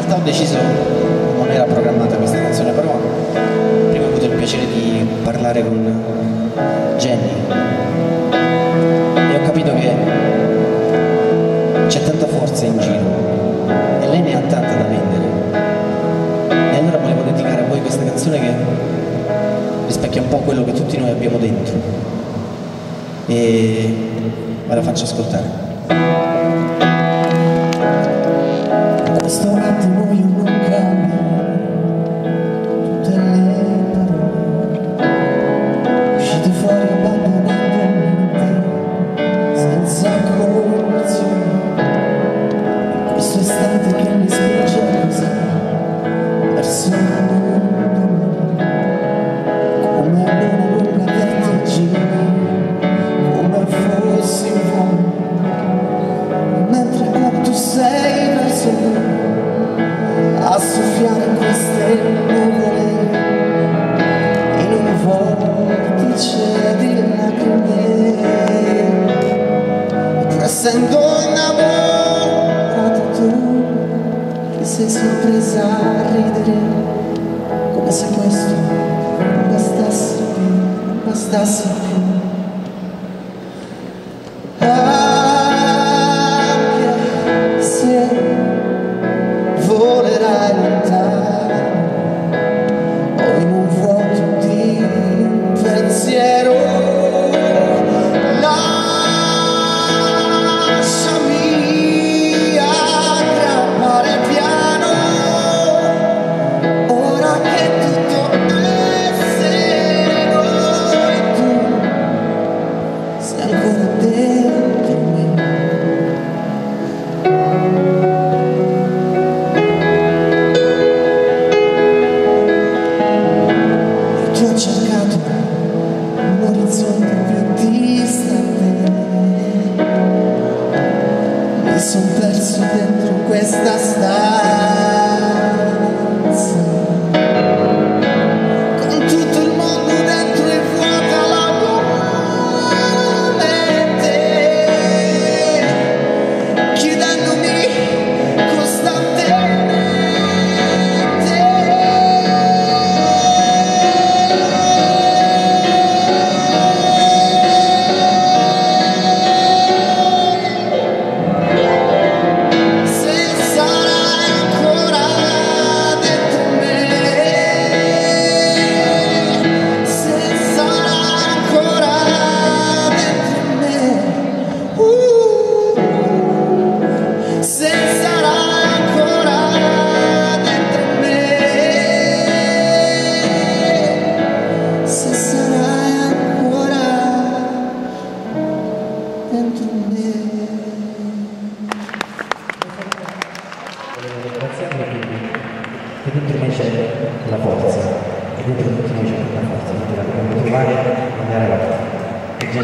realtà ho deciso, non era programmata questa canzone, però prima ho avuto il piacere di parlare con Jenny e ho capito che c'è tanta forza in giro e lei ne ha tanta da vendere, e allora volevo dedicare a voi questa canzone che rispecchia un po' quello che tutti noi abbiamo dentro e ve la faccio ascoltare. Questo attimo io non cambio tutte le parole uscite fuori abbandonandomi senza correzione in questo istante che mi spinge così verso il mondo come una lunga vertigine, come fossi un uomo mentre tu sei verso me a soffiare queste nuvole in un vortice di lacrime, pur essendo innamorato tu che sei sorpresa a ridere come se questo non bastasse più, non bastasse più. Volerai lontano o in un vuoto di un pensiero, lasciami aggrappare piano ora che tutto è sereno e tu sei ancora dentro me. Ho cercato un orizzonte più distante, mi son perso dentro questa stanza, con tutto il mondo dentro e vuota la mia mente, chiedendomi costantemente che dentro me c'è la forza, che dentro tutti noi c'è la forza, quindi la dobbiamo trovare e andare avanti. E già